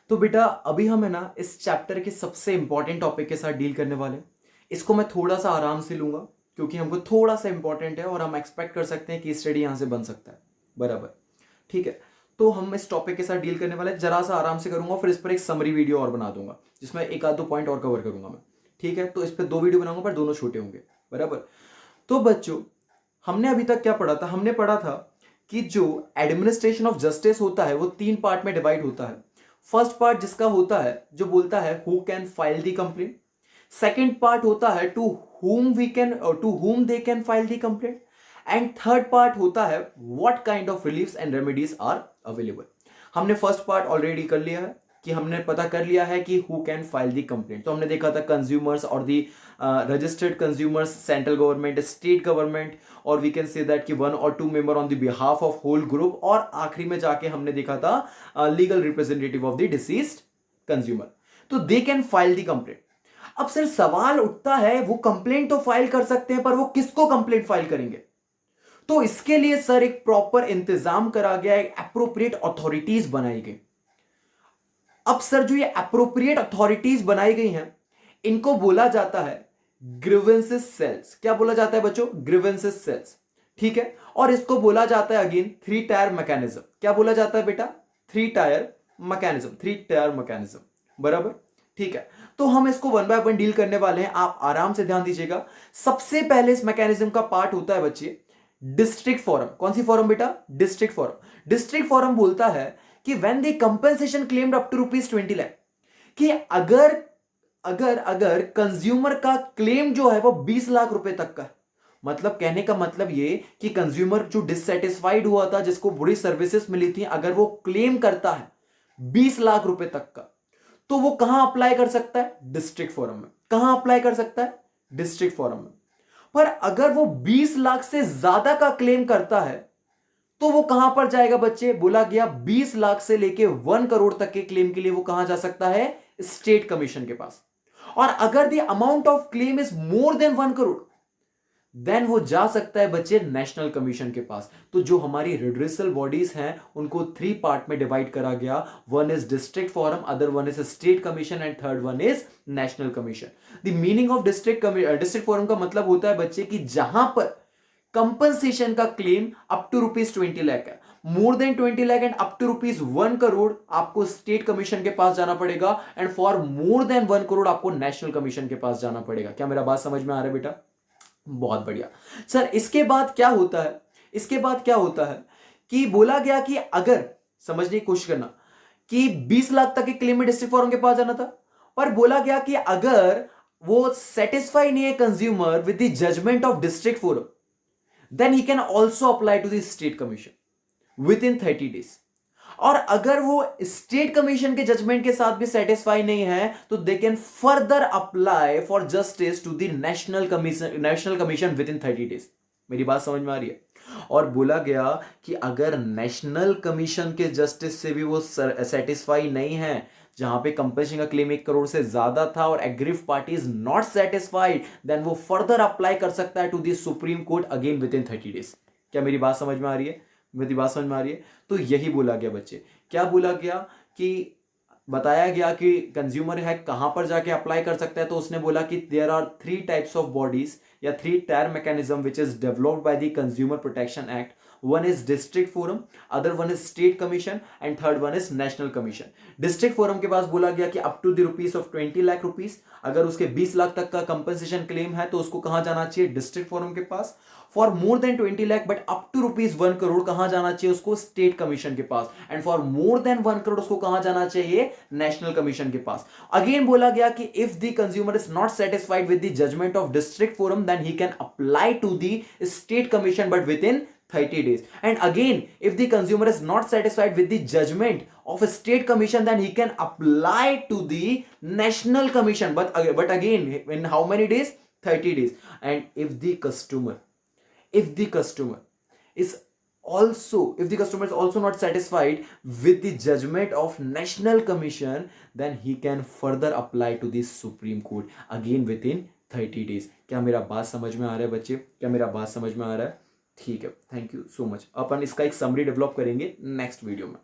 तो बेटा अभी हम है ना इस चैप्टर के सबसे इंपॉर्टेंट टॉपिक के साथ डील करने वाले हैं। इसको मैं थोड़ा सा आराम से लूंगा क्योंकि हमको थोड़ा सा इंपॉर्टेंट है और हम एक्सपेक्ट कर सकते हैं कि स्टडी यहां से बन सकता है। बराबर, ठीक है। तो हम इस टॉपिक के साथ डील करने वाले हैं, जरा सा आराम से करूंगा, फिर इस पर एक समरी वीडियो और बना दूंगा जिसमें एक आध दो पॉइंट और कवर करूंगा मैं। ठीक है, तो इस पर दो वीडियो बनाऊंगा पर दोनों छोटे होंगे। बराबर। तो बच्चों हमने अभी तक क्या पढ़ा था? हमने पढ़ा था कि जो एडमिनिस्ट्रेशन ऑफ जस्टिस होता है वो तीन पार्ट में डिवाइड होता है। फर्स्ट पार्ट जिसका होता है जो बोलता है who can file the complaint. Second part होता है to whom they can file the complaint. And third part होता है what kind of reliefs and remedies are available. हमने फर्स्ट पार्ट ऑलरेडी कर लिया है कि हमने पता कर लिया है कि who can file the complaint. तो हमने देखा था कंज्यूमर्स और the registered consumers, central government, state government, और वी कैन से दैट कि वन और two member on the behalf of whole group, और आखिरी में जाके हमने देखा था legal representative of the deceased consumer. तो they can file the complaint. अब सर सवाल उठता है वो कंप्लेंट तो फाइल कर सकते हैं पर वो किसको कंप्लेंट फाइल करेंगे? तो इसके लिए सर एक प्रॉपर इंतजाम करा गया, एक एप्रोप्रिएट अथॉरिटीज बनाई गई। अब सर जो ये एप्रोप्रिएट अथॉरिटीज बनाई गई हैं इनको बोला जाता है ग्रीवेंसेस सेल्स। क्या बोला जाता है बच्चों? Grievances cells. ठीक है, और इसको बोला जाता है अगेन थ्री टायर मैकेनिज्म। क्या बोला जाता है बेटा? Three tier mechanism, three tier mechanism. बराबर, ठीक है। तो हम इसको वन बाय वन डील करने वाले हैं, आप आराम से ध्यान दीजिएगा। सबसे पहले इस मैकेनिज्म का पार्ट होता है बच्चे डिस्ट्रिक्ट फोरम। कौन सी फोरम बेटा? District forum. डिस्ट्रिक्ट फोरम बोलता है कि when the compensation claimed up to ₹20 lakh, कि अगर अगर अगर कंज्यूमर का क्लेम जो है वो 20 लाख रुपए तक का है, मतलब कहने का मतलब ये कि कंज्यूमर जो डिससेटिस्फाइड हुआ था, जिसको बुरी सर्विसेज मिली थी, अगर वो क्लेम करता है 20 लाख रुपए तक का, तो वो कहां अप्लाई कर सकता है? डिस्ट्रिक्ट फोरम में। कहां अप्लाई कर सकता है? डिस्ट्रिक्ट फोरम में। पर अगर वो 20 लाख से ज्यादा का क्लेम करता है तो वो कहां पर जाएगा बच्चे? बोला गया 20 लाख से लेके 1 करोड़ तक के क्लेम के लिए वो कहां जा सकता है? स्टेट कमीशन के पास। और अगर the amount of claim is more than 1 crore, then वो जा सकता है बच्चे नेशनल कमीशन के पास। तो जो हमारी रिड्रेसल बॉडीज हैं उनको थ्री पार्ट में डिवाइड करा गया। One is district forum, other one is state commission, and third one is national commission. The meaning of district forum का मतलब होता है बच्चे कि जहां पर कंपनसेशन का क्लेम अप टू ₹20 लाख है, more than 20 lakh and up to ₹1 crore, आपको स्टेट कमीशन के पास जाना पड़ेगा, and for more than 1 crore आपको नेशनल कमीशन के पास जाना पड़ेगा। क्या मेरा बात समझ में आ रहा है बेटा? बहुत बढ़िया सर। इसके बाद क्या होता है? इसके बाद क्या होता है कि बोला गया कि अगर, समझने की कोशिश करना, कि 20 लाख तक के क्लेम में डिस्ट्रिक्ट फोरम के पास जाना था, पर बोला गया कि अगर वो सेटिस्फाई नहीं है consumer with the judgement of district forum, then he can also apply to the state commission within 30 days। और अगर वो स्टेट कमीशन के जजमेंट के साथ भी सेटिस्फाई नहीं है तो they can further apply for justice to the national commission within 30 days. मेरी बात समझ में आ रही है? और बोला गया कि अगर नेशनल कमीशन के जस्टिस से भी वो सेटिस्फाई नहीं है, जहां पे कंपनसेशन का क्लेम 1 करोड़ से ज्यादा था और aggrieved party is not satisfied, then वो फर्दर अप्लाई कर सकता है to the Supreme Court again within 30 days. क्या मेरी बात समझ में आ रही है? मेरी बात समझ में आ रही है? तो यही बोला गया बच्चे। क्या बोला गया कि बताया गया कि कंज्यूमर है कहां पर जाके अप्लाई कर सकता है, तो उसने बोला कि there are three types of bodies या three tier mechanism which is developed by the consumer protection act. One is district forum, other one is state commission, and third one is national commission. District forum के पास बोला गया कि up to the rupees of 20 lakh rupees, अगर उसके 20 लाख तक का compensation claim है तो उसको कहां जाना चाहिए? डिस्ट्रिक्ट फोरम के पास। For more than 20 lakh but up to ₹1 crore कहां जाना चाहिए? उसको स्टेट कमीशन के पास। And for more than 1 crore उसको कहां जाना चाहिए? नेशनल कमीशन के पास। अगेन बोला गया कि if the consumer is not satisfied with the judgement of district forum then he can apply to the state commission but within 30 days। And again, if the consumer is not satisfied with the judgment of a state commission, then he can apply to the national commission. But again, in how many days? 30 days. And if the customer is also not satisfied with the judgment of national commission, then he can further apply to the Supreme Court again within 30 days। क्या मेरा बात समझ में आ रहा है बच्चे? क्या मेरा बात समझ में आ रहा है? ठीक है, थैंक यू सो मच। अपन इसका एक समरी डेवलप करेंगे नेक्स्ट वीडियो में।